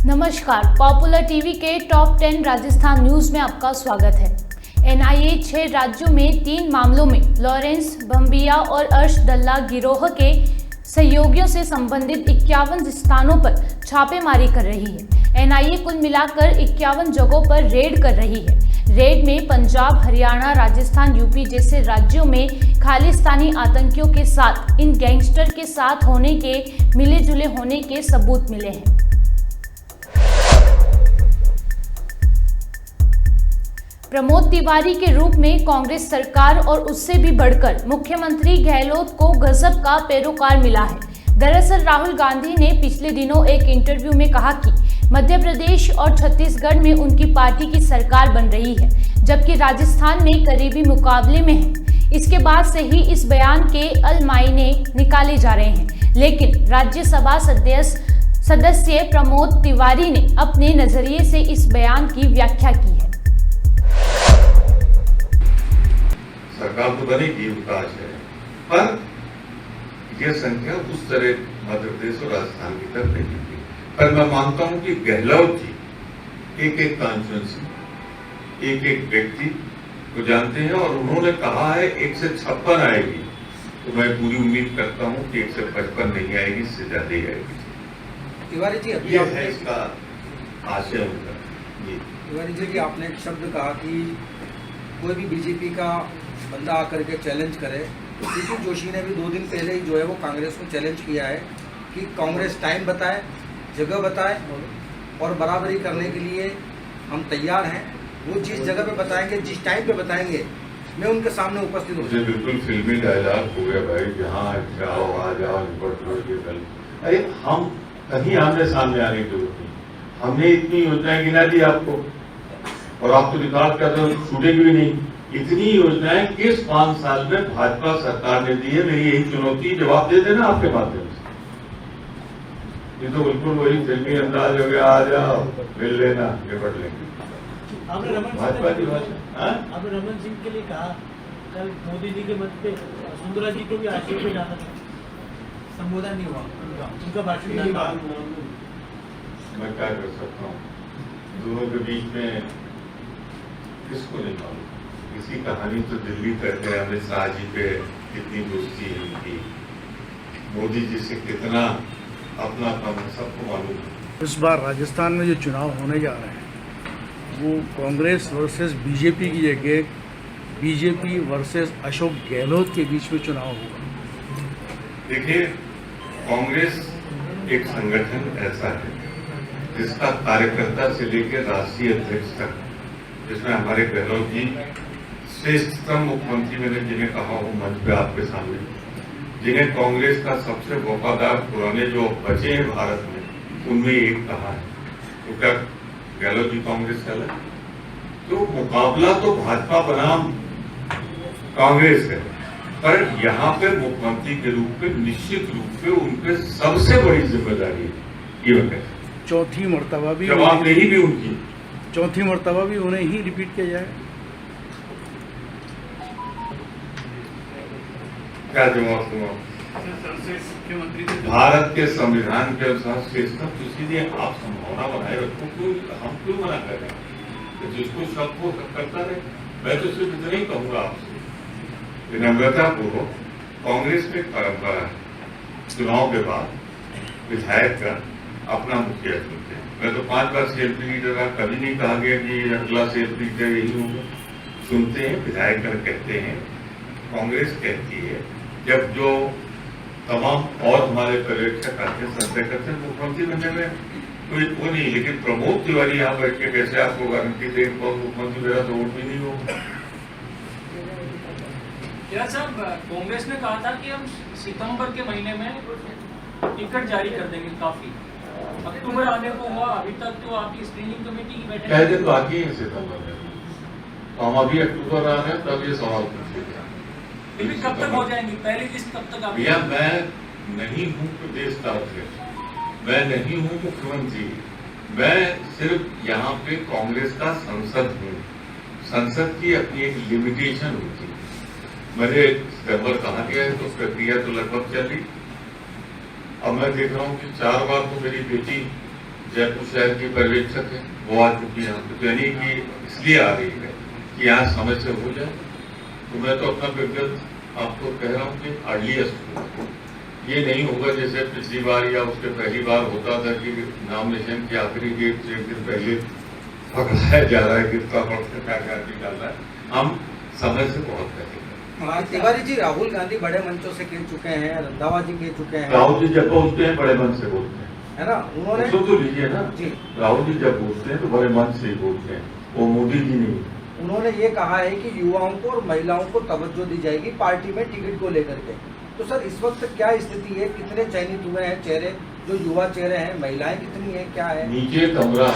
नमस्कार, popular TV के top 10 Rajasthan news में आपका स्वागत है। एनआईए 6 राज्यों में 3 मामलों में लॉरेंस भम्बिया और अर्श डल्ला गिरोह के सहयोगियों से संबंधित 51 स्थानों पर छापेमारी कर रही है। एनआईए कुल मिलाकर 51 जगहों पर रेड कर रही है। रेड में पंजाब, हरियाणा, राजस्थान, यूपी जैसे राज्यों में खालिस्तानी आतंकियों के साथ इन गैंगस्टर के साथ होने के मिले जुले होने के सबूत मिले हैं। प्रमोद तिवारी के रूप में कांग्रेस सरकार और उससे भी बढ़कर मुख्यमंत्री गहलोत को गजब का पैरोकार मिला है। दरअसल राहुल गांधी ने पिछले दिनों एक इंटरव्यू में कहा कि मध्य प्रदेश और छत्तीसगढ़ में उनकी पार्टी की सरकार बन रही है, जबकि राजस्थान में करीबी मुकाबले में है। इसके बाद से ही इस बयान के अलमायने निकाले जा रहे हैं, लेकिन राज्यसभा सदस्य प्रमोद तिवारी ने अपने नजरिए से इस बयान की व्याख्या की है। सरकार तो बनेगी, विकास है, पर यह संख्या उस तरह मध्य प्रदेश और राजस्थान की तरफ नहीं थी। पर मैं मानता हूं कि गहलोत जी एक कॉन्स्टिट्यूंसी, एक व्यक्ति को जानते हैं और उन्होंने कहा है 1 से 56 आएगी, तो मैं पूरी उम्मीद करता हूं कि 1 से 55 नहीं आएगी, इससे ज्यादा ही आएगी। तिवारी जी, ये है इसका आशय उनका। तिवारी जी की आपने एक शब्द कहा कि कोई भी बीजेपी का बंदा आकर के चैलेंज करे, तो सीपी जोशी ने भी 2 दिन पहले ही जो है वो कांग्रेस को चैलेंज किया है कि कांग्रेस टाइम बताए, जगह बताए और बराबरी करने के लिए हम तैयार हैं। वो जिस जगह पे बताएंगे, जिस टाइम पे बताएंगे, मैं उनके सामने उपस्थित हूँ। बिल्कुल फिल्मी डायलॉग हो गया भाई, जहाँ जाओ आ जाओ निपट लो ये कल। अरे हम कहीं आमने सामने आने की जरूरत नहीं, हमने इतनी योजनाएं गिना दी आपको और आप तो रिकॉर्ड कर रहे हो, छूटेगी भी नहीं। इतनी योजनाएं किस 5 साल में भाजपा सरकार ने दी है, मेरी यही चुनौती, जवाब दे देना आपके माध्यम से। ये तो बिल्कुल वही फिल्मी अंदाज हो गया, आ जाओ मिल लेना, निपट लेंगे। भाजपा की भाषा। आपने रमन सिंह के लिए कहा, कल मोदी जी के मत पे सुंदरा जी को भी आश्रय पे जाना था, संबोधन नहीं हुआ उनका भाषण। मैं क्या कर सकता हूँ, दोनों के बीच में किसको नहीं मालूम। इसी कहानी तो दिल्ली करते हैं, अमित शाह जी पे कितनी दोस्ती है उनकी, मोदी जी से कितना अपनापन है, सबको मालूम है। इस बार राजस्थान में जो चुनाव होने जा रहे हैं वो कांग्रेस वर्सेस बीजेपी की जगह बीजेपी वर्सेस अशोक गहलोत के बीच में चुनाव होगा। देखिए, कांग्रेस एक संगठन ऐसा है जिसका कार्यकर्ता से लेकर राष्ट्रीय अध्यक्ष तक, जिसमें हमारे गहलोत जी श्रेष्ठतम मुख्यमंत्री मैंने जिन्हें कहा हूं मंच पे आपके सामने, जिन्हें कांग्रेस का सबसे वफादार पुराने जो बचे हैं भारत में, उनमें एक कहा है। तो क्या गहलोत जी कांग्रेस का है? तो मुकाबला तो भाजपा बनाम कांग्रेस है, पर यहाँ पे मुख्यमंत्री के रूप में निश्चित रूप से उनके सबसे बड़ी जिम्मेदारी है ये वक्त, चौथी मर्तबा भी जवाबदेही भी उनकी, चौथी मर्तबा भी उन्हें ही रिपीट किया जाए। क्या जवाब दूंगा? भारत के संविधान के अनुसार श्रेष्ठता, तो इसीलिए आप संभावना बनाए रखो, हम क्यों मना कर रहे हैं? तो जिसको शक हो करता रहे। मैं तो सिर्फ इतना ही कहूंगा आपसे, विनम्रता पूर्वक, कांग्रेस में परंपरा है, चुनाव के बाद विधायक का अपना मुखिया चुनते हैं। मैं तो 5 बार सीएलपी लीडर रहा, कभी नहीं कहा गया कि अगला सीएलपी लीडर यही होगा। सुनते हैं, विधायक कहते हैं, कांग्रेस कहती है, जब जो तमाम और हमारे पर्यवेक्षक आते हैं, संशय करते हैं, मुख्यमंत्री बनने में कोई वो नहीं। लेकिन प्रमोद तिवारी यहाँ बैठ के कैसे आपको गारंटी दे मुख्यमंत्री मेरा तो वोट भी नहीं होगा। क्या साहब, कांग्रेस ने कहा था कि हम सितंबर के महीने में टिकट जारी कर देंगे, काफी अक्टूबर आने को हुआ, अभी तक तो आपकी स्क्रीनिंग कमेटी की बैठक 6 दिन बाकी है सितंबर में, तो हम अभी अक्टूबर आ रहे हैं, तब ये सवाल पूछिएगा कब तक हो जाएंगी, पहली लिस्ट कब तक? भैया, मैं नहीं हूँ प्रदेश का अध्यक्ष, मैं नहीं हूँ मुख्यमंत्री, मैं सिर्फ यहाँ पे कांग्रेस का सांसद हूँ। संसद की अपनी एक लिमिटेशन होती है। मैंने सितंबर कहा गया है, तो प्रक्रिया तो लगभग चली। अब मैं देख रहा हूँ कि 4 बार तो मेरी बेटी जयपुर शहर की पर्यवेक्षक है, वो आ चुकी है, तो यानी कि इसलिए आ रही है कि यहाँ समय से हो जाए। तो मैं तो अपना व्यक्तिगत आपको कह रहा हूँ कि अर्लीस्ट हो, ये नहीं होगा जैसे पिछली बार या उसके पहली बार होता था कि नॉमिनेशन की आखिरी डेट से एक दिन पहले पकड़ाया जा रहा है किसका पक्ष क्या क्या निकाल रहा है। हम समय से बहुत पहले। तिवारी जी, राहुल गांधी बड़े मंचों से कह चुके हैं, रंधावा जी कह चुके हैं, राहुल जी जब पहुंचते हैं बड़े मन से बोलते हैं, है ना, उन्होंने तो लीजिए ना जी, राहुल जी जब बोलते हैं तो बड़े मन से ही बोलते हैं, वो मोदी जी नहीं। उन्होंने ये कहा है कि युवाओं को और महिलाओं को तवज्जो दी जाएगी पार्टी में टिकट को लेकर के। तो सर इस वक्त क्या स्थिति है, कितने चयनित हुए हैं चेहरे, जो युवा चेहरे हैं, महिलाएं कितनी है, क्या है? नीचे कमरा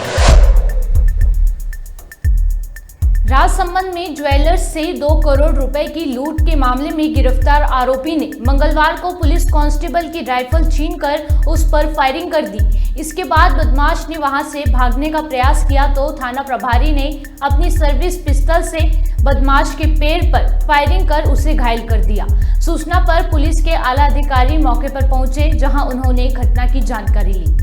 राजसमंद में ज्वेलर्स से 2 करोड़ रुपए की लूट के मामले में गिरफ्तार आरोपी ने मंगलवार को पुलिस कांस्टेबल की राइफल छीनकर उस पर फायरिंग कर दी। इसके बाद बदमाश ने वहां से भागने का प्रयास किया तो थाना प्रभारी ने अपनी सर्विस पिस्टल से बदमाश के पैर पर फायरिंग कर उसे घायल कर दिया। सूचना पर पुलिस के आला अधिकारी मौके पर पहुंचे, जहां उन्होंने घटना की जानकारी ली।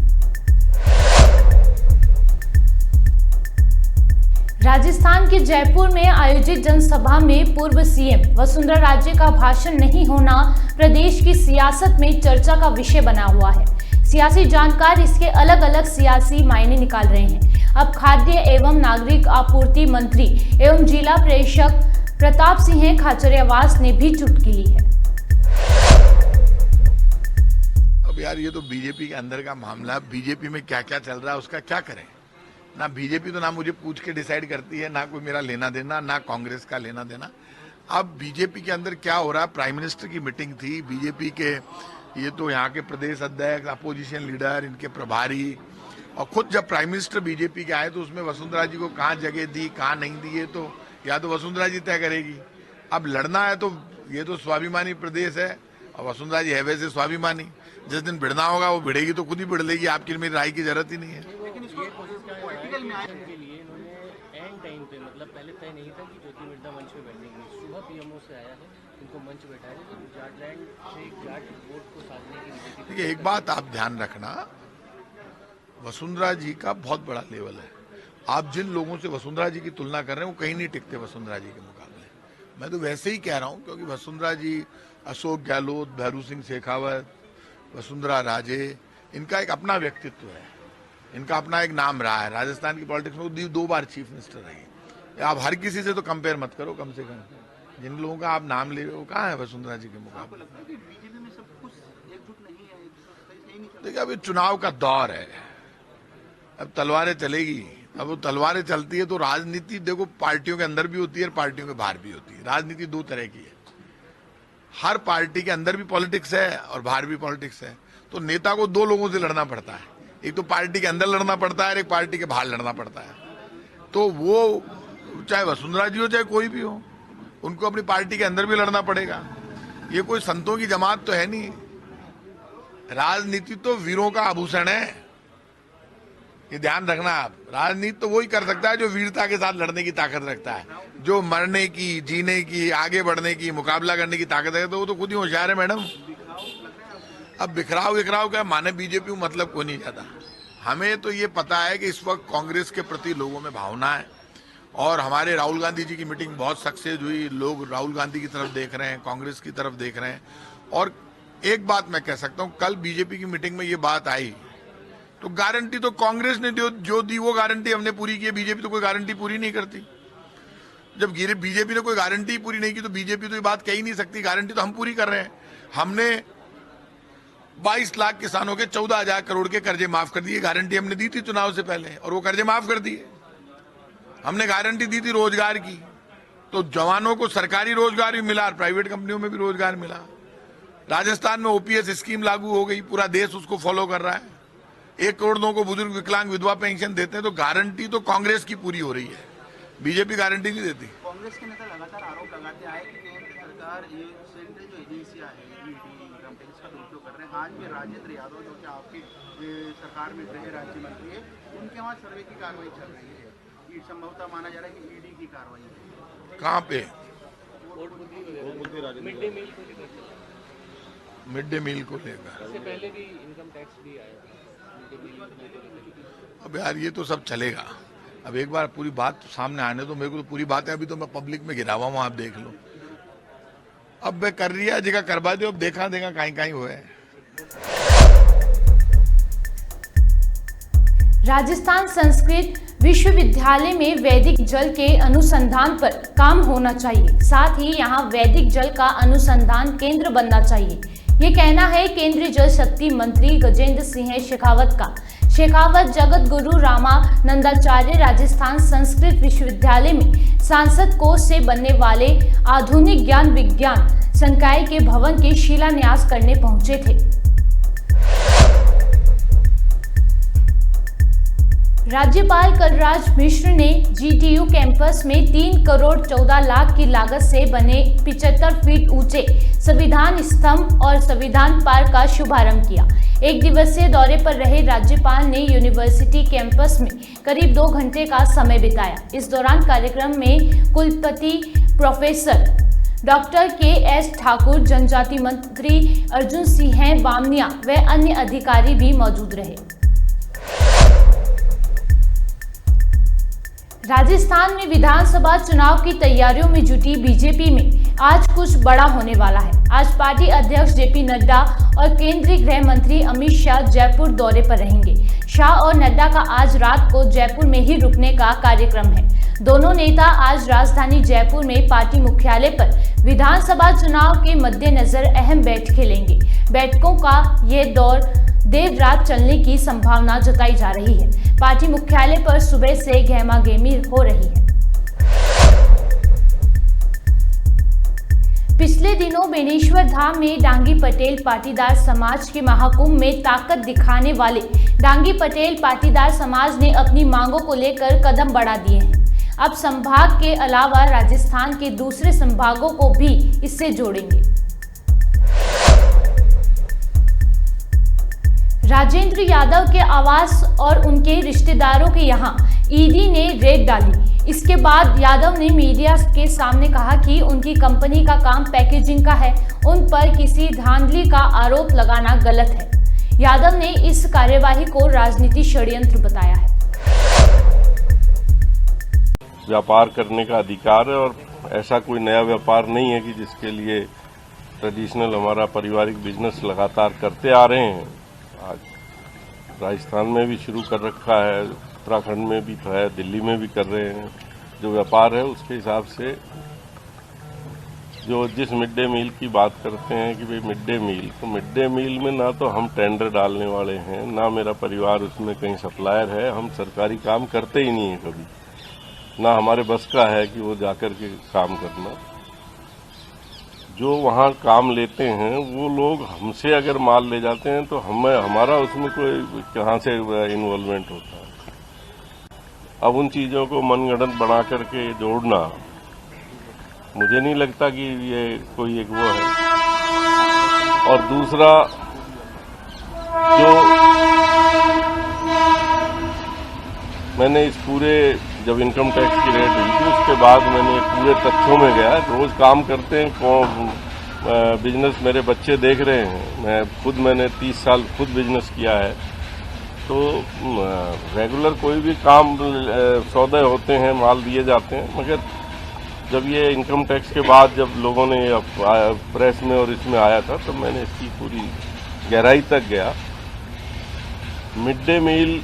राजस्थान के जयपुर में आयोजित जनसभा में पूर्व सीएम वसुंधरा राजे का भाषण नहीं होना प्रदेश की सियासत में चर्चा का विषय बना हुआ है। सियासी जानकार इसके अलग अलग सियासी मायने निकाल रहे हैं। अब खाद्य एवं नागरिक आपूर्ति मंत्री एवं जिला प्रेषक प्रताप सिंह खाचरियावास ने भी चुटकी ली है। अब यार ये तो बीजेपी के अंदर का मामला, बीजेपी में क्या क्या चल रहा है उसका क्या करें। ना बीजेपी तो ना मुझे पूछ के डिसाइड करती है, ना कोई मेरा लेना देना, ना कांग्रेस का लेना देना। अब बीजेपी के अंदर क्या हो रहा है, प्राइम मिनिस्टर की मीटिंग थी, बीजेपी के ये तो यहाँ के प्रदेश अध्यक्ष, अपोजिशन लीडर, इनके प्रभारी, और खुद जब प्राइम मिनिस्टर बीजेपी के आए तो उसमें वसुंधरा जी को कहाँ जगह दी, कहाँ नहीं दी, ये तो या तो वसुंधरा जी तय करेगी। अब लड़ना है तो ये तो स्वाभिमानी प्रदेश है और वसुंधरा जी है वैसे स्वाभिमानी, जिस दिन भिड़ना होगा वो भिड़ेगी तो खुद ही भिड़ लेगी, आपकी मेरी राय की जरूरत ही नहीं है। के लिए इन्होंने एंड टाइम पे, मतलब पहले तय नहीं था कि ज्योति मिर्धा मंच पे बैठेंगे, सुबह पीएमओ से आया है, इनको मंच बैठाया है, जाटलैंड से जाट वोट को साधने की बीजेपी। देखिए एक बात आप ध्यान रखना, वसुंधरा जी का बहुत बड़ा लेवल है। आप जिन लोगों से वसुंधरा जी की तुलना कर रहे हैं वो कहीं नहीं टिकते वसुंधरा जी के मुकाबले। मैं तो वैसे ही कह रहा हूं क्योंकि वसुंधरा जी, अशोक गहलोत, भैरू सिंह शेखावत, वसुंधरा राजे, इनका एक अपना व्यक्तित्व है, इनका अपना एक नाम रहा है। राजस्थान की पॉलिटिक्स में 2 बार चीफ मिनिस्टर रही। आप हर किसी से तो कंपेयर मत करो, कम से कम जिन लोगों का आप नाम ले रहे हो कहाँ है वसुंधरा जी के मुकाबले। देखिए अभी चुनाव का दौर है, अब तलवारें चलेगी। अब वो तलवारें चलती है तो राजनीति देखो पार्टियों के अंदर भी होती है और पार्टियों के बाहर भी होती है। राजनीति 2 तरह की है, हर पार्टी के अंदर भी पॉलिटिक्स है और बाहर भी पॉलिटिक्स है। तो नेता को 2 लोगों से लड़ना पड़ता है, एक तो पार्टी के अंदर लड़ना पड़ता है और एक पार्टी के बाहर लड़ना पड़ता है। तो वो चाहे वसुंधरा जी हो चाहे कोई भी हो, उनको अपनी पार्टी के अंदर भी लड़ना पड़ेगा। ये कोई संतों की जमात तो है नहीं। राजनीति तो वीरों का आभूषण है, ये ध्यान रखना आप। राजनीति तो वही कर सकता है जो वीरता के साथ लड़ने की ताकत रखता है, जो मरने की, जीने की, आगे बढ़ने की, मुकाबला करने की ताकत है। तो वो तो खुद ही होशियार है मैडम। अब बिखराव क्या माने बीजेपी को मतलब को नहीं जाता। हमें तो ये पता है कि इस वक्त कांग्रेस के प्रति लोगों में भावना है और हमारे राहुल गांधी जी की मीटिंग बहुत सक्सेस हुई। लोग राहुल गांधी की तरफ देख रहे हैं, कांग्रेस की तरफ देख रहे हैं। और एक बात मैं कह सकता हूं, कल बीजेपी की मीटिंग में ये बात आई तो गारंटी तो कांग्रेस ने जो दी वो गारंटी हमने पूरी की है। बीजेपी तो कोई गारंटी पूरी नहीं करती। जब बीजेपी ने कोई गारंटी पूरी नहीं की तो बीजेपी तो ये बात कह ही नहीं सकती। गारंटी तो हम पूरी कर रहे हैं। हमने 22 लाख किसानों के 14,000 करोड़ के कर्जे माफ कर दिए। गारंटी हमने दी थी चुनाव से पहले और वो कर्जे माफ कर दिए। हमने गारंटी दी थी रोजगार की, तो जवानों को सरकारी रोजगार भी मिला और प्राइवेट कंपनियों में भी रोजगार मिला। राजस्थान में ओपीएस स्कीम लागू हो गई, पूरा देश उसको फॉलो कर रहा है। 1 करोड़ लोगों को बुजुर्ग, विकलांग, विधवा पेंशन देते हैं। तो गारंटी तो कांग्रेस की पूरी हो रही है, बीजेपी गारंटी नहीं देती। कांग्रेस के नेता लगातार आरोप लगाते आए कि केंद्र सरकार ये सेंट्रल जो एजेंसियां हैं इनकम टैक्स का दुरुपयोग कर रहे हैं। आज भी राजेंद्र यादव जो कि आपकी सरकार में गृह राज्य मंत्री है, उनके वहाँ सर्वे की कार्रवाई चल रही है। ये संभवतः माना जा रहा है कि ईडी की कार्रवाई है। कहाँ पे? मिड डे मील को लेकर इससे पहले भी इनकम टैक्स भी आया। मिड डे मील को लेकर? अब यार ये तो सब चलेगा, अब एक बार पूरी बात सामने आने दो। मेरे को तो पूरी बात है, अभी तो मैं पब्लिक में गिरा हुआ हूं, आप देख लो। अब मैं कर रही है जगह करवा दो, अब देखा देगा कहीं हुए। राजस्थान संस्कृत विश्वविद्यालय में वैदिक जल के अनुसंधान पर काम होना चाहिए, साथ ही यहां वैदिक जल का अनुसंधान केंद्र बनना चाहिए। ये कहना है केंद्रीय जल शक्ति मंत्री गजेंद्र सिंह शेखावत का। शेखावत जगत गुरु रामानंदाचार्य राजस्थान संस्कृत विश्वविद्यालय में सांसद कोष से बनने वाले आधुनिक ज्ञान विज्ञान संकाय के भवन के शिलान्यास करने पहुंचे थे। राज्यपाल कलराज मिश्र ने जीटीयू कैंपस में 3 करोड़ 14 लाख की लागत से बने 75 फीट ऊंचे संविधान स्तंभ और संविधान पार्क का शुभारंभ किया। एक दिवसीय दौरे पर रहे राज्यपाल ने यूनिवर्सिटी कैंपस में करीब 2 घंटे का समय बिताया। इस दौरान कार्यक्रम में कुलपति प्रोफेसर डॉक्टर के.एस. ठाकुर, जनजाति मंत्री अर्जुन सिंह बामनिया व अन्य अधिकारी भी मौजूद रहे। राजस्थान में विधानसभा चुनाव की तैयारियों में जुटी बीजेपी में आज कुछ बड़ा होने वाला है। आज पार्टी अध्यक्ष जेपी नड्डा और केंद्रीय गृह मंत्री अमित शाह जयपुर दौरे पर रहेंगे। शाह और नड्डा का आज रात को जयपुर में ही रुकने का कार्यक्रम है। दोनों नेता आज राजधानी जयपुर में पार्टी मुख्यालय पर विधानसभा चुनाव के मद्देनजर अहम बैठकें लेंगे। बैठकों का यह दौर देर रात चलने की संभावना जताई जा रही है। पार्टी मुख्यालय पर सुबह से गहमागहमी हो रही है। पिछले दिनों बेनेश्वर धाम में डांगी पटेल पाटीदार समाज के महाकुंभ में ताकत दिखाने वाले डांगी पटेल पाटीदार समाज ने अपनी मांगों को लेकर कदम बढ़ा दिए हैं। अब संभाग के अलावा राजस्थान के दूसरे संभागों को भी इससे जोड़ेंगे। राजेंद्र यादव के आवास और उनके रिश्तेदारों के यहां ईडी ने रेड डाली। इसके बाद यादव ने मीडिया के सामने कहा कि उनकी कंपनी का काम पैकेजिंग का है, उन पर किसी धांधली का आरोप लगाना गलत है। यादव ने इस कार्यवाही को राजनीतिक षड्यंत्र बताया है। व्यापार करने का अधिकार है और ऐसा कोई नया व्यापार नहीं है कि जिसके लिए ट्रेडिशनल हमारा पारिवारिक बिजनेस लगातार करते आ रहे हैं। आज राजस्थान में भी शुरू कर रखा है, उत्तराखंड में भी है, दिल्ली में भी कर रहे हैं। जो व्यापार है उसके हिसाब से जो जिस मिड डे मील की बात करते हैं कि भाई मिड डे मील, तो मिड डे मील में ना तो हम टेंडर डालने वाले हैं, ना मेरा परिवार उसमें कहीं सप्लायर है। हम सरकारी काम करते ही नहीं है कभी, ना हमारे बस का है कि वो जाकर के काम करना। जो वहाँ काम लेते हैं वो लोग हमसे अगर माल ले जाते हैं तो हमारा उसमें कोई कहाँ से इन्वॉल्वमेंट होता है। अब उन चीज़ों को मनगढ़ंत बना करके जोड़ना मुझे नहीं लगता कि ये कोई एक वो है। और दूसरा, जो मैंने इस पूरे जब इनकम टैक्स की रेट हुई थी उसके बाद मैंने पूरे तथ्यों में गया। रोज काम करते हैं, बिजनेस मेरे बच्चे देख रहे हैं। मैंने 30 साल खुद बिजनेस किया है, तो रेगुलर कोई भी काम सौदे होते हैं, माल दिए जाते हैं। मगर जब ये इनकम टैक्स के बाद जब लोगों ने प्रेस में और इसमें आया था तो मैंने इसकी पूरी गहराई तक गया। मिड डे मील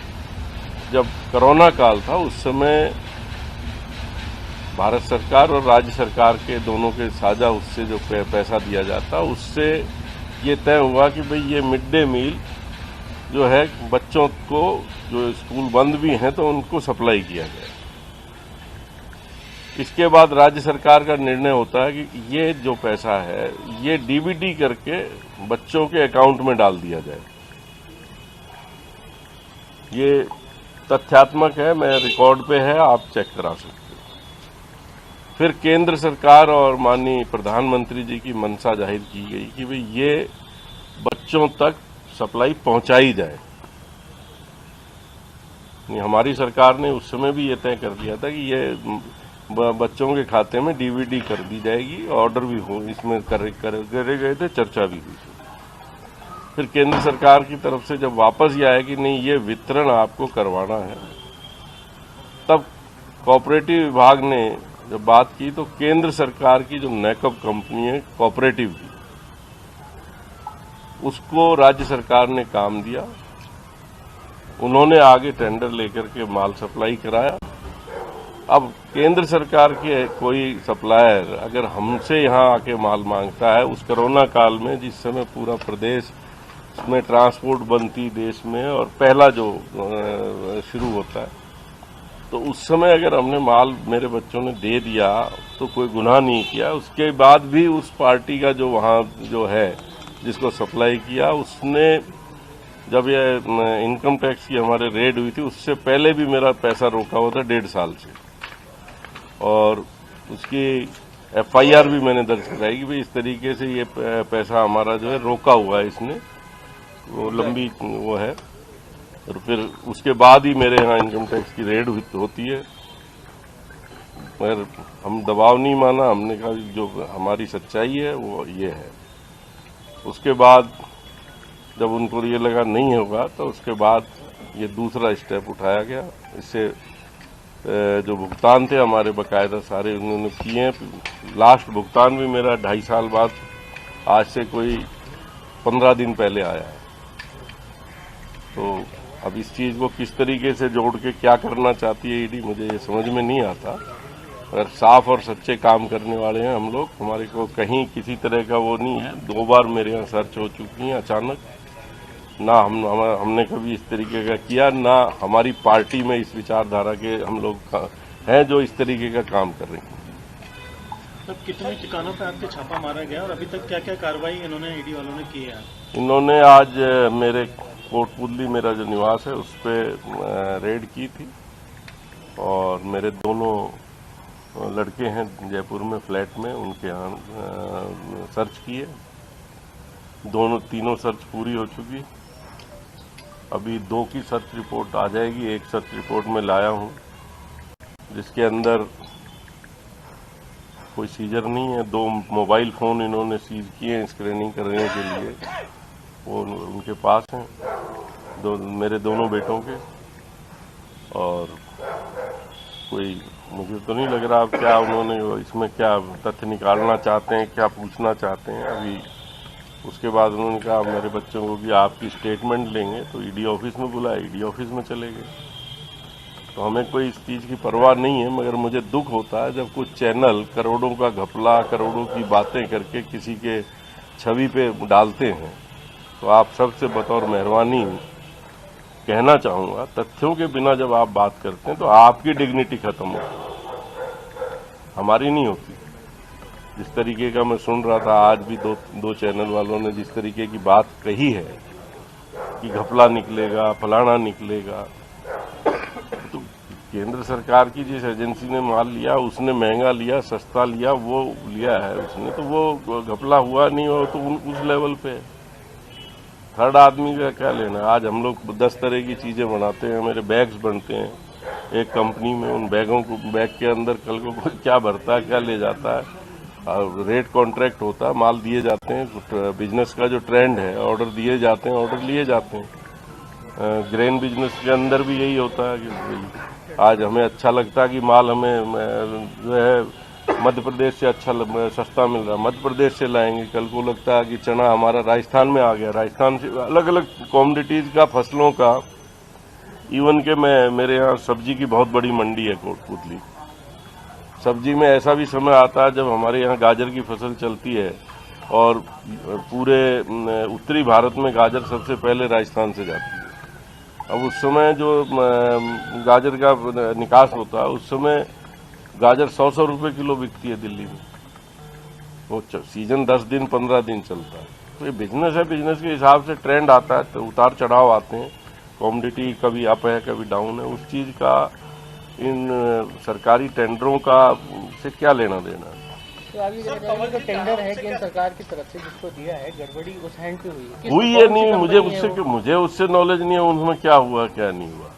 जब कोरोना काल था उस समय भारत सरकार और राज्य सरकार के दोनों के साझा उससे जो पैसा दिया जाता, उससे ये तय हुआ कि भाई ये मिड डे मील जो है बच्चों को, जो स्कूल बंद भी हैं तो उनको सप्लाई किया जाए। इसके बाद राज्य सरकार का निर्णय होता है कि ये जो पैसा है ये डीबीटी करके बच्चों के अकाउंट में डाल दिया जाए। ये तथ्यात्मक है, मैं रिकॉर्ड पे है, आप चेक करा सकते हो। फिर केंद्र सरकार और माननीय प्रधानमंत्री जी की मंशा जाहिर की गई कि भाई ये बच्चों तक सप्लाई पहुंचाई जाए। हमारी सरकार ने उस समय भी ये तय कर दिया था कि ये बच्चों के खाते में डीबीटी कर दी जाएगी। ऑर्डर भी हो इसमें करे गए थे, चर्चा भी हुई थी। फिर केंद्र सरकार की तरफ से जब वापस ये आया कि नहीं ये वितरण आपको करवाना है, तब कोऑपरेटिव विभाग ने जब बात की तो केंद्र सरकार की जो नेकअप कंपनी है कोऑपरेटिव की, उसको राज्य सरकार ने काम दिया। उन्होंने आगे टेंडर लेकर के माल सप्लाई कराया। अब केंद्र सरकार के कोई सप्लायर अगर हमसे यहाँ आके माल मांगता है, उस कोरोना काल में जिस समय पूरा प्रदेश में ट्रांसपोर्ट बनती देश में और पहला जो शुरू होता है, तो उस समय अगर हमने माल मेरे बच्चों ने दे दिया तो कोई गुनाह नहीं किया। उसके बाद भी उस पार्टी का जो वहाँ जो है जिसको सप्लाई किया, उसने जब ये इनकम टैक्स की हमारे रेड हुई थी उससे पहले भी मेरा पैसा रोका हुआ था 1.5 साल से, और उसकी FIR भी मैंने दर्ज कराई कि भाई इस तरीके से ये पैसा हमारा जो है रोका हुआ है इसने, वो लंबी वो है। और फिर उसके बाद ही मेरे यहाँ इनकम टैक्स की रेड होती है, मगर हम दबाव नहीं माना। हमने कहा जो हमारी सच्चाई है वो ये है। उसके बाद जब उनको ये लगा नहीं होगा तो उसके बाद ये दूसरा स्टेप उठाया गया। इससे जो भुगतान थे हमारे बकायदा सारे उन्होंने किए हैं। लास्ट भुगतान भी मेरा 2.5 साल बाद आज से कोई 15 दिन पहले आया है। तो अब इस चीज़ को किस तरीके से जोड़ के क्या करना चाहती है ईडी, मुझे ये समझ में नहीं आता। अगर साफ और सच्चे काम करने वाले हैं हम लोग, हमारे को कहीं किसी तरह का वो नहीं है। 2 बार मेरे यहाँ सर्च हो चुकी हैं अचानक, ना हमने कभी इस तरीके का किया, ना हमारी पार्टी में इस विचारधारा के हम लोग हैं जो इस तरीके का काम कर रहे हैं। तब कितने ठिकानों पे आपके छापा मारा गया और अभी तक क्या क्या कार्रवाई इन्होंने ईडी वालों ने की है? इन्होंने आज मेरे कोटपुतली मेरा जो निवास है उस पर रेड की थी, और मेरे दोनों लड़के हैं जयपुर में फ्लैट में, उनके यहाँ सर्च किए। तीनों सर्च पूरी हो चुकी। अभी 2 की सर्च रिपोर्ट आ जाएगी। एक सर्च रिपोर्ट में लाया हूँ जिसके अंदर कोई सीजर नहीं है। 2 मोबाइल फ़ोन इन्होंने सीज किए हैं स्क्रीनिंग करने के लिए, वो उनके पास हैं, मेरे दोनों बेटों के। और कोई मुझे तो नहीं लग रहा अब क्या उन्होंने इसमें क्या तथ्य निकालना चाहते हैं, क्या पूछना चाहते हैं। अभी उसके बाद उन्होंने कहा मेरे बच्चों को कि आपकी स्टेटमेंट लेंगे, तो ईडी ऑफिस में बुलाया, ईडी ऑफिस में चले गए। तो हमें कोई इस चीज़ की परवाह नहीं है, मगर मुझे दुख होता है जब कुछ चैनल करोड़ों का घपला, करोड़ों की बातें करके किसी के छवि पे डालते हैं। तो आप सबसे बतौर मेहरबानी कहना चाहूँगा, तथ्यों के बिना जब आप बात करते हैं तो आपकी डिग्निटी खत्म होती है, हमारी नहीं होती। जिस तरीके का मैं सुन रहा था आज भी दो चैनल वालों ने जिस तरीके की बात कही है कि घपला निकलेगा, फलाना निकलेगा, तो केंद्र सरकार की जिस एजेंसी ने माल लिया उसने महंगा लिया, सस्ता लिया, वो लिया है उसने, तो वो घपला हुआ नहीं हो तो उस लेवल पे थर्ड आदमी का क्या लेना। आज हम लोग 10 तरह की चीज़ें बनाते हैं, मेरे बैग्स बनते हैं एक कंपनी में, उन बैग के अंदर कल को कोई क्या भरता है, क्या ले जाता है, और रेट कॉन्ट्रैक्ट होता है, माल दिए जाते हैं। बिजनेस का जो ट्रेंड है, ऑर्डर दिए जाते हैं, ऑर्डर लिए जाते हैं। ग्रेन बिजनेस के अंदर भी यही होता है कि आज हमें अच्छा लगता है कि माल हमें जो है मध्य प्रदेश से अच्छा सस्ता मिल रहा है, मध्य प्रदेश से लाएंगे। कल को लगता है कि चना हमारा राजस्थान में आ गया, राजस्थान से अलग अलग कॉमोडिटीज का, फसलों का, इवन के मेरे यहाँ सब्जी की बहुत बड़ी मंडी है कोटपुतली। सब्जी में ऐसा भी समय आता है जब हमारे यहाँ गाजर की फसल चलती है और पूरे उत्तरी भारत में गाजर सबसे पहले राजस्थान से जाती है। अब उस समय जो गाजर का निकास होता है, उस समय गाजर 100 रुपये किलो बिकती है दिल्ली में। वो सीजन 10 दिन 15 दिन चलता है। तो ये बिजनेस है, बिजनेस के हिसाब से ट्रेंड आता है, तो उतार चढ़ाव आते हैं, कॉमोडिटी कभी अप है कभी डाउन है। उस चीज़ का इन सरकारी टेंडरों का से क्या लेना देना है। तो अभी जो टेंडर है केंद्र सरकार की तरफ से जिसको दिया है, गड़बड़ी उस हैंड पे हुई है नहीं, मुझे उससे नॉलेज नहीं है उनमें क्या हुआ क्या नहीं हुआ।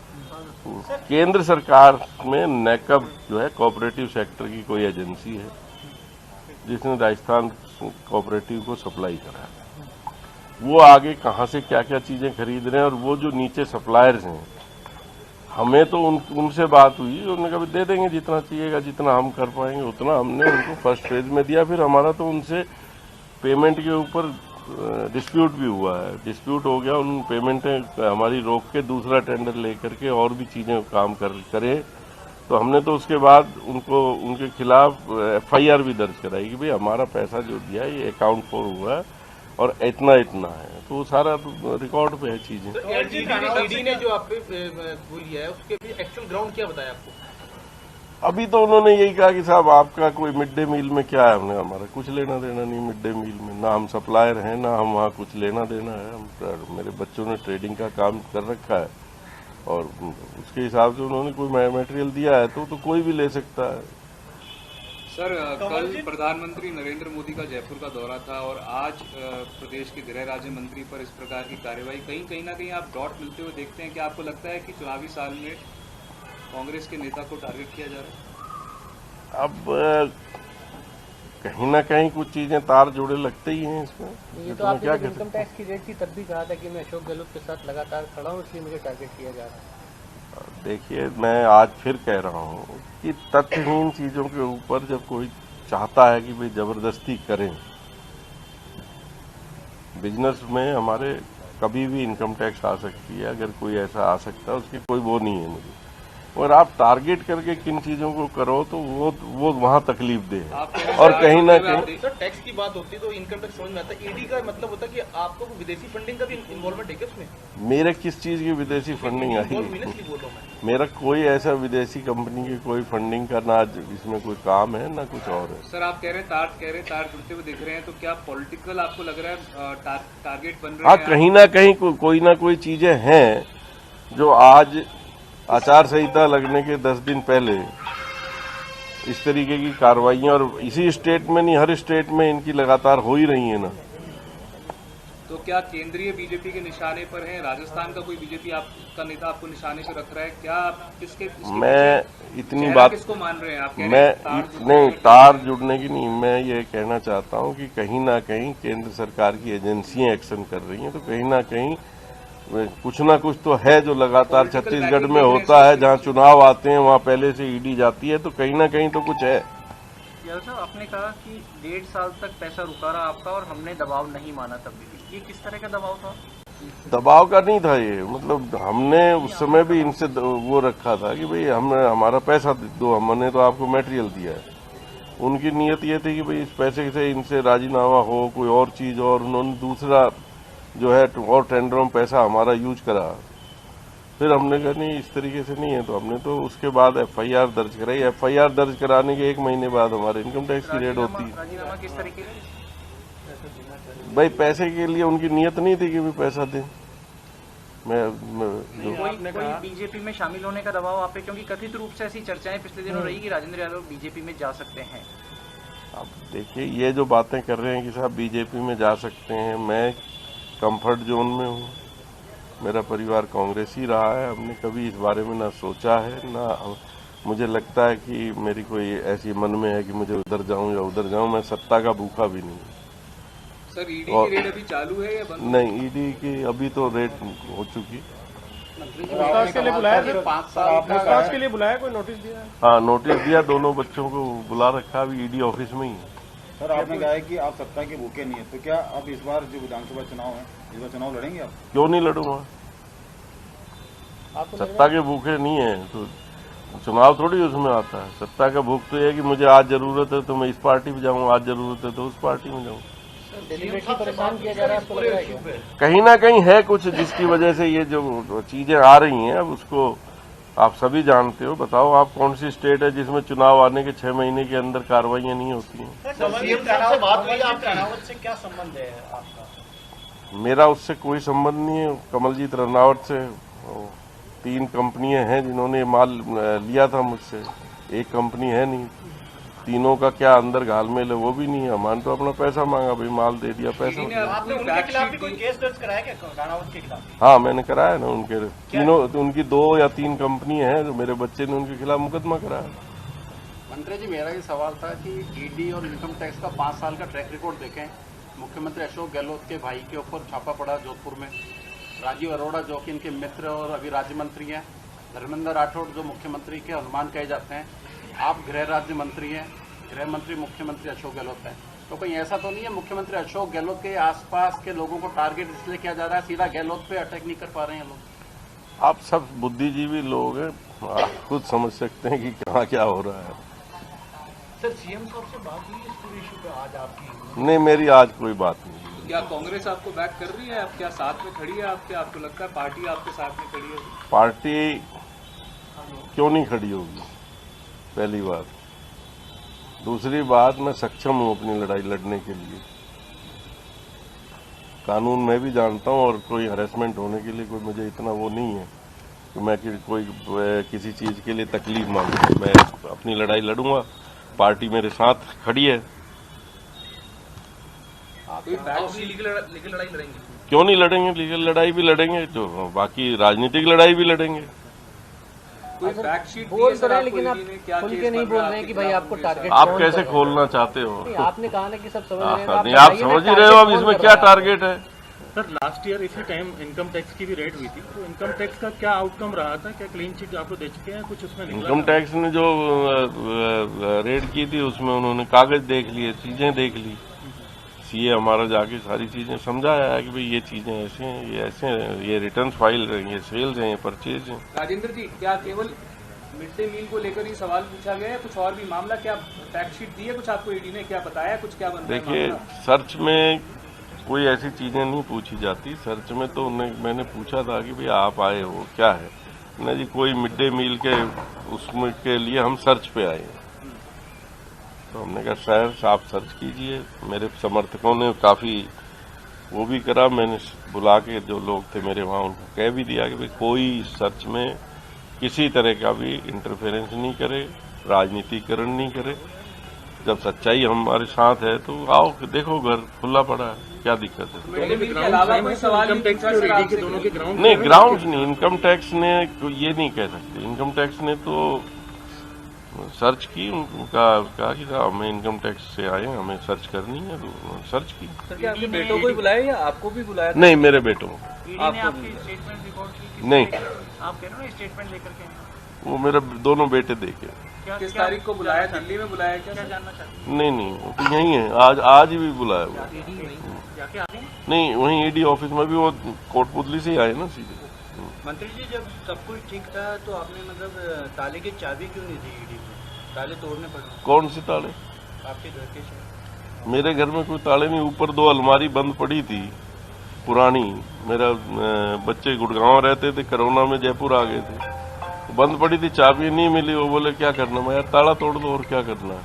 केंद्र सरकार में नेकअप जो है कोऑपरेटिव सेक्टर की कोई एजेंसी है जिसने राजस्थान कोऑपरेटिव को सप्लाई करा। वो आगे कहाँ से क्या क्या चीजें खरीद रहे हैं, और वो जो नीचे सप्लायर्स हैं, हमें तो उनसे बात हुई, उन्होंने कहा दे देंगे जितना चाहिएगा, जितना हम कर पाएंगे उतना हमने उनको फर्स्ट फेज में दिया। फिर हमारा तो उनसे पेमेंट के ऊपर डिस्प्यूट भी हुआ है, डिस्प्यूट हो गया, उन पेमेंटें हमारी रोक के दूसरा टेंडर लेकर के और भी चीजें काम करे, तो हमने तो उसके बाद उनको उनके खिलाफ FIR भी दर्ज कराई कि भाई हमारा पैसा जो दिया ये अकाउंट फॉर हुआ है और इतना है, तो वो सारा रिकॉर्ड पे है चीजें। तो ईडी ने जो आप पे बोली है उसके भी एक्चुअल ग्राउंड क्या बताया आपको? अभी तो उन्होंने यही कहा कि साहब आपका कोई मिड डे मील में क्या है, हमने हमारा कुछ लेना देना नहीं मिड डे मील में, ना हम सप्लायर हैं ना हम वहाँ कुछ लेना देना है। मेरे बच्चों ने ट्रेडिंग का काम कर रखा है और उसके हिसाब से उन्होंने कोई मटेरियल दिया है तो कोई भी ले सकता है। सर, कल प्रधानमंत्री नरेंद्र मोदी का जयपुर का दौरा था और आज प्रदेश के गृह राज्य मंत्री पर इस प्रकार की कार्रवाई, कहीं ना कहीं आप डॉट मिलते हुए देखते हैं कि आपको लगता है कि चुनावी साल में कांग्रेस के नेता को टारगेट किया जा रहा है? अब कहीं ना कहीं कुछ चीजें तार जुड़े लगते ही हैं इसमें। ये तो आपने जब इनकम टैक्स की रेट थी तब भी कहा था कि मैं अशोक गहलोत के साथ लगातार खड़ा हूँ इसलिए मुझे टारगेट किया जा रहा है। देखिए, मैं आज फिर कह रहा हूँ कि तथ्यहीन चीजों के ऊपर जब कोई चाहता है कि भाई जबरदस्ती करें, बिजनेस में हमारे कभी भी इनकम टैक्स आ सकती है, अगर कोई ऐसा आ सकता है उसकी कोई वो नहीं है मुझे, और आप टारगेट करके किन चीजों को करो तो वो वहाँ तकलीफ दे है। और कहीं ना कहीं सर टैक्स की बात होती है तो इनकम टैक्स समझ में आता है, ईडी का मतलब होता है कि आपको विदेशी फंडिंग का भी इन्वॉल्वमेंट है क्या उसमें? मेरे किस चीज की विदेशी फंडिंग आई? मेरा कोई ऐसा विदेशी कंपनी की कोई फंडिंग का ना इसमें कोई काम है ना कुछ और है। सर, आप कह रहे हैं तार जुड़ते हुए दिख रहे हैं, तो क्या पॉलिटिकल आपको लग रहा है टारगेट बन रहे हैं? हाँ, कहीं ना कहीं कोई ना कोई चीजें हैं जो आज आचार संहिता लगने के 10 दिन पहले इस तरीके की कार्रवाइयां, और इसी स्टेट में नहीं हर स्टेट में इनकी लगातार हो ही रही है ना। तो क्या केंद्रीय बीजेपी के निशाने पर है? राजस्थान का कोई बीजेपी आपका नेता आपको निशाने पर रख रहा है क्या? इसके मैं इतनी बात किसको मान रहे हैं आप? नहीं, तार जुड़ने की नहीं, मैं ये कहना चाहता हूँ कि कहीं ना कहीं केंद्र सरकार की एजेंसियां एक्शन कर रही हैं, तो कहीं ना कहीं कुछ ना कुछ तो है जो लगातार छत्तीसगढ़ में होता है, जहाँ चुनाव आते हैं वहाँ पहले से ईडी जाती है, तो कहीं ना कहीं तो कुछ है। यादव साहब, आपने कहा कि 1.5 साल तक पैसा रुका रहा आपका और हमने दबाव नहीं माना तब भी, ये किस तरह का दबाव था? दबाव का नहीं था ये, मतलब हमने उस समय भी इनसे वो रखा था कि भाई हमारा पैसा दो, हमने तो आपको मटेरियल दिया है। उनकी नीयत ये थी कि भाई इस पैसे से इनसे राजीनामा हो, कोई और चीज, और उन्होंने दूसरा जो है और टेंडरों में पैसा हमारा यूज करा। फिर हमने कहा नहीं, इस तरीके से नहीं है, तो हमने तो उसके बाद FIR दर्ज कराई। FIR दर्ज कराने के 1 महीने बाद हमारे इनकम टैक्स की रेड होती है। राजीनामा किस तरीके से? भाई पैसे के लिए उनकी नीयत नहीं थी कि भी पैसा दें। कोई बीजेपी में शामिल होने का दबाव आप पे, क्योंकि कथित रूप से ऐसी चर्चाएं पिछले दिनों रही कि राजेंद्र यादव बीजेपी में जा सकते हैं। अब देखिए, ये जो बातें कर रहे हैं कि साहब बीजेपी में जा सकते हैं, मैं कंफर्ट जोन में हूँ, मेरा परिवार कांग्रेस ही रहा है, हमने कभी इस बारे में ना सोचा है, ना मुझे लगता है कि मेरी कोई ऐसी मन में है कि मुझे उधर जाऊं या उधर जाऊं। मैं सत्ता का भूखा भी नहीं। सर, ईडी की रेड अभी चालू है या बंद? नहीं, ईडी की अभी तो रेड हो चुकी। पूछताछ के लिए बुलाया सर? 5 साल पूछताछ के लिए बुलाया, कोई नोटिस दिया? हाँ, नोटिस दिया, दोनों बच्चों को बुला रखा, अभी ईडी ऑफिस में ही है। सर, आपने कहा है कि आप सत्ता के भूखे नहीं है, तो क्या आप इस बार जो विधानसभा चुनाव है, इस बार चुनाव लड़ेंगे आप? क्यों नहीं लड़ूंगा? सत्ता के भूखे नहीं है तो चुनाव थोड़ी उसमें आता है। सत्ता का भूख तो ये है कि मुझे आज जरूरत है तो मैं इस पार्टी में जाऊँ, आज जरूरत है तो उस पार्टी में जाऊँ। परेशान किया जा रहा है आपको लग रहा है क्या? कहीं ना कहीं है कुछ जिसकी वजह से ये जो चीजें आ रही हैं, अब उसको आप सभी जानते हो। बताओ आप कौन सी स्टेट है जिसमें चुनाव आने के 6 महीने के अंदर कार्रवाइयां नहीं होती हैं? से क्या संबंध है आपका? मेरा उससे कोई संबंध नहीं है। कमलजीत रनावत से 3 कंपनियां हैं जिन्होंने माल लिया था मुझसे, एक कंपनी है नहीं। तीनों का क्या अंदर घालमेल है वो भी नहीं है। हमारे तो अपना पैसा मांगा, भाई माल दे दिया, पैसा। आपने उनके खिलाफ भी कोई केस दर्ज कराया क्या, राणावत के खिलाफ? हाँ, मैंने कराया ना। उनके तीनों, उनकी 2 या 3 कंपनियां हैं जो मेरे बच्चे ने उनके खिलाफ मुकदमा कराया। मंत्री जी, मेरा ये सवाल था कि ईडी और इनकम टैक्स का 5 साल का ट्रैक रिकॉर्ड देखें मुख्यमंत्री अशोक गहलोत के भाई के ऊपर छापा पड़ा जोधपुर में। राजीव अरोड़ा जो कि इनके मित्र और अभी राज्य मंत्री हैं, धर्मेंद्र राठौड़ जो मुख्यमंत्री के अनुमान कहे जाते हैं, आप गृह राज्य मंत्री हैं, गृह मंत्री मुख्यमंत्री अशोक गहलोत हैं, तो कहीं ऐसा तो नहीं है मुख्यमंत्री अशोक गहलोत के आसपास के लोगों को टारगेट इसलिए किया जा रहा है, सीधा गहलोत पे अटैक नहीं कर पा रहे हैं लोग? आप सब बुद्धिजीवी लोग हैं, आप खुद समझ सकते हैं कि कहाँ क्या हो रहा है। सर, सीएम साहब से बात हुई इस पूरे इशू पे आज आपकी? नहीं, मेरी आज कोई बात नहीं। क्या कांग्रेस आपको बैक कर रही है? आप क्या साथ में खड़ी है? आपको लगता है पार्टी आपके साथ में खड़ी है? पार्टी क्यों नहीं खड़ी होगी, पहली बात। दूसरी बात, मैं सक्षम हूं अपनी लड़ाई लड़ने के लिए। कानून मैं भी जानता हूं और कोई हरेसमेंट होने के लिए कोई मुझे इतना वो नहीं है कि मैं कोई किसी चीज के लिए तकलीफ मांगू। मैं अपनी लड़ाई लड़ूंगा, पार्टी मेरे साथ खड़ी है। लीगल लड़ाई लड़ेंगे? क्यों नहीं लड़ेंगे, लीगल लड़ाई भी लड़ेंगे, जो बाकी राजनीतिक लड़ाई भी लड़ेंगे। कोई बैकशीट बोल तो रहे हैं, लेकिन आप खुल के नहीं बोल रहे हैं कि भाई आपको टारगेट आप कैसे खोलना चाहते हो? आपने कहा ना कि सब समझ रहे हैं। नहीं, आप समझ ही रहे हो अब इसमें क्या टारगेट है। सर, लास्ट ईयर इसी टाइम इनकम टैक्स की भी रेड हुई थी, तो इनकम टैक्स का क्या आउटकम रहा था? क्या क्लीन चिट आपको दे चुके हैं? कुछ उसमें इनकम टैक्स ने जो रेड की थी उसमें उन्होंने कागज देख लिए, चीजें देख ली। सीए हमारा जाके सारी चीजें समझाया है कि भाई ये चीजें ऐसे हैं, ये ऐसे हैं, ये रिटर्न फाइल हैं, ये सेल्स हैं, ये परचेज हैं। राजेंद्र जी, क्या केवल मिड डे मील को लेकर ही सवाल पूछा गया है? कुछ और भी मामला, क्या फैक्ट शीट दी है कुछ आपको? ईडी ने क्या बताया कुछ? क्या बन रहा है? देखिए, सर्च में कोई ऐसी चीजें नहीं पूछी जाती। सर्च में तो मैंने पूछा था कि भाई आप आए हो, क्या है ना जी, कोई मिड डे मील के उसमें के लिए हम सर्च पे आए हैं। तो हमने कहा सर आप सर्च कीजिए। मेरे समर्थकों ने काफी वो भी करा, मैंने बुला के जो लोग थे मेरे वहां उनको कह भी दिया कि भाई कोई सर्च में किसी तरह का भी इंटरफेरेंस नहीं करे, राजनीतिकरण नहीं करे। जब सच्चाई हमारे साथ है तो आओ देखो, घर खुला पड़ा है, क्या दिक्कत है? नहीं, ग्राउंड्स नहीं, इनकम टैक्स ने ये नहीं कह सकते। इनकम टैक्स ने तो सर्च की, उनका कहा कि हमें इनकम टैक्स से आए, हमें सर्च करनी है, तो सर्च की। सर, क्या आपके बेटों को ही बुलाया या आपको भी बुलाया? नहीं, मेरे बेटों को। स्टेटमेंट रिकॉर्ड की? नहीं, आप कह रहे हो स्टेटमेंट लेकर के? वो मेरे दोनों बेटे देखे। किस तारीख को बुलाया? दिल्ली में बुलाया? क्या जानना चाहते हैं? नहीं, वो तो यही है, आज ही भी बुलाया हुआ। नहीं, वहीं ईडी ऑफिस में भी वो कोटपुतली से ही आए ना सीधे। मंत्री जी, जब सब कुछ ठीक था तो आपने मतलब ताले की चाबी क्यों नहीं दी ईडी को? ताले तोड़ने पड़े? कौन से ताले? आपके घर के? मेरे घर में कोई ताले नहीं। ऊपर 2 अलमारी बंद पड़ी थी पुरानी। मेरा बच्चे गुड़गांव रहते थे, कोरोना में जयपुर आ गए थे, बंद पड़ी थी, चाबी नहीं मिली। वो बोले क्या करना? मैं यार ताला तोड़ दो और क्या करना है।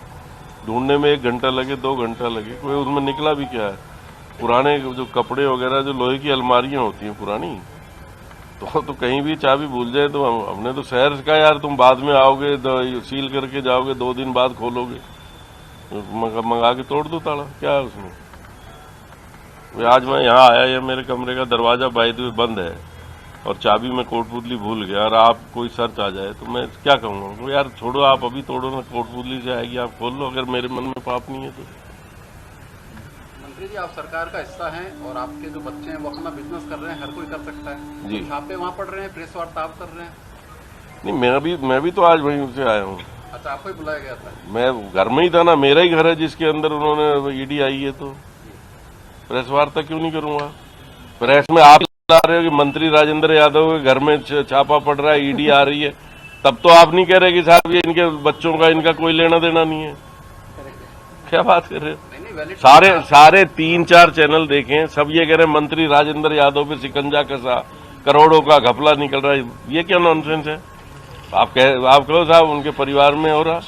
ढूंढने में 1 घंटा लगे, 2 घंटा लगे, कोई उसमें निकला भी क्या है। पुराने जो कपड़े वगैरह, जो लोहे की अलमारियां होती हैं पुरानी, तो कहीं भी चाबी भूल जाए तो हमने तो शहर का यार, तुम बाद में आओगे सील करके जाओगे, 2 दिन बाद खोलोगे, मंगा के तोड़ दो ताला, क्या है उसमें। आज मैं यहाँ आया, ये मेरे कमरे का दरवाजा बाय द वे बंद है और चाबी में कोटपुतली भूल गया और आप कोई सर्च आ जाए तो मैं क्या कहूँगा? तो यार छोड़ो, आप अभी तोड़ो ना, कोटपुतली से आएगी, आप खोल लो, अगर मेरे मन में पाप नहीं है तो। मंत्री जी, आप सरकार का हिस्सा हैं और आपके जो बच्चे हैं वो अपना बिजनेस कर रहे हैं, हर कोई कर सकता है जी। छापे वहाँ पड़ रहे हैं, प्रेस वार्तालाप कर रहे हैं। नहीं, मैं भी तो आज वहीं से आया हूँ। अच्छा, आपको ही बुलाया गया था? मैं घर में ही था ना, मेरा ही घर है जिसके अंदर उन्होंने ईडी आई है, तो प्रेस वार्ता क्यों नहीं करूंगा? प्रेस में आप ला रहे हो कि मंत्री राजेंद्र यादव के घर में छापा पड़ रहा है, ईडी आ रही है, तब तो आप नहीं कह रहे कि साहब ये इनके बच्चों का इनका कोई लेना देना नहीं है। क्या बात कर रहे हो? सारे 3-4 चैनल देखें, सब ये कह रहे हैं मंत्री राजेंद्र यादव पे शिकंजा कसा, करोड़ों का घपला निकल रहा है। ये क्या नॉनसेंस है? आप कहो साहब उनके परिवार में हो रहा।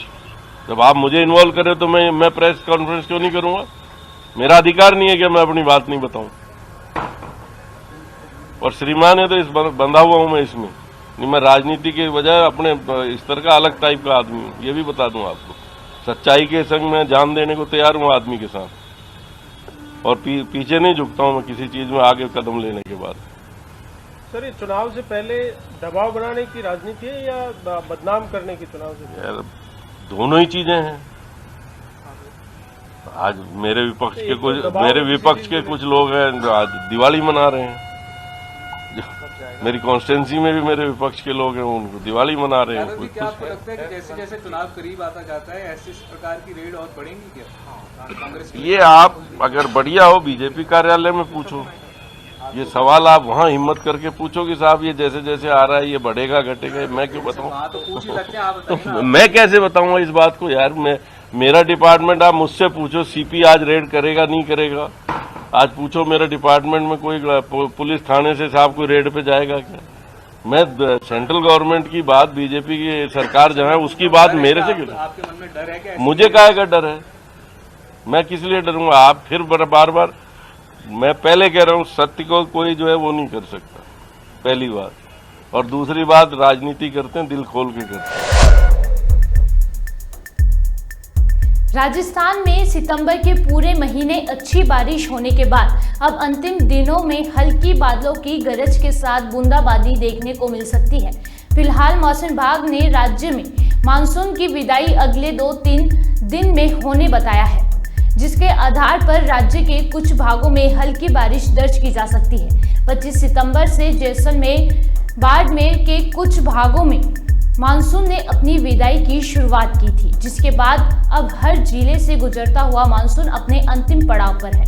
जब आप मुझे इन्वॉल्व करें तो मैं प्रेस कॉन्फ्रेंस क्यों नहीं करूंगा? मेरा अधिकार नहीं है कि मैं अपनी बात नहीं बताऊं। और श्रीमान है तो इस बंधा हुआ हूं मैं इसमें। नहीं, मैं राजनीति के बजाय अपने इस तरह का अलग टाइप का आदमी हूं, ये भी बता दूं आपको। सच्चाई के संग में जान देने को तैयार हूं आदमी के साथ, और पीछे नहीं झुकता हूं मैं किसी चीज में आगे कदम लेने के बाद। सर, ये चुनाव से पहले दबाव बनाने की राजनीति है या बदनाम करने की? चुनाव से यार दोनों ही चीजें हैं। आज मेरे विपक्ष के कुछ लोग हैं जो आज दिवाली मना रहे हैं। मेरी कॉन्स्टिट्यूंसी में भी मेरे विपक्ष के लोग हैं, उनको दिवाली मना रहे हैं। क्या आपको लगता है कि जैसे जैसे चुनाव करीब आता जाता है ऐसे इस प्रकार की रेड और बढ़ेंगी क्या कांग्रेस? ये आप अगर बढ़िया हो बीजेपी कार्यालय में पूछो, ये सवाल आप वहाँ हिम्मत करके पूछो कि साहब ये जैसे जैसे आ रहा है ये बढ़ेगा घटेगा, मैं क्यों बताऊँ? मैं कैसे बताऊंगा इस बात को यार? मेरा डिपार्टमेंट आप मुझसे पूछो, सीपी आज रेड करेगा नहीं करेगा? आज पूछो मेरे डिपार्टमेंट में कोई पुलिस थाने से साहब कोई रेड पे जाएगा क्या? मैं सेंट्रल गवर्नमेंट की बात, बीजेपी की सरकार जहाँ है उसकी बात मेरे से क्यों? आपके मन में डर है क्या? मुझे काहे का डर है? मैं किस लिए डरूंगा? आप फिर बार बार, मैं पहले कह रहा हूँ सत्य को कोई जो है वो नहीं कर सकता, पहली बात। और दूसरी बात, राजनीति करते हैं दिल खोल के करते हैं। राजस्थान में सितंबर के पूरे महीने अच्छी बारिश होने के बाद अब अंतिम दिनों में हल्की बादलों की गरज के साथ बूंदाबांदी देखने को मिल सकती है। फिलहाल मौसम विभाग ने राज्य में मानसून की विदाई अगले 2-3 दिन में होने बताया है, जिसके आधार पर राज्य के कुछ भागों में हल्की बारिश दर्ज की जा सकती है। 25 सितंबर से जैसलमेर, बाड़मेर के कुछ भागों में मानसून ने अपनी विदाई की शुरुआत की थी, जिसके बाद अब हर जिले से गुजरता हुआ मानसून अपने अंतिम पड़ाव पर है।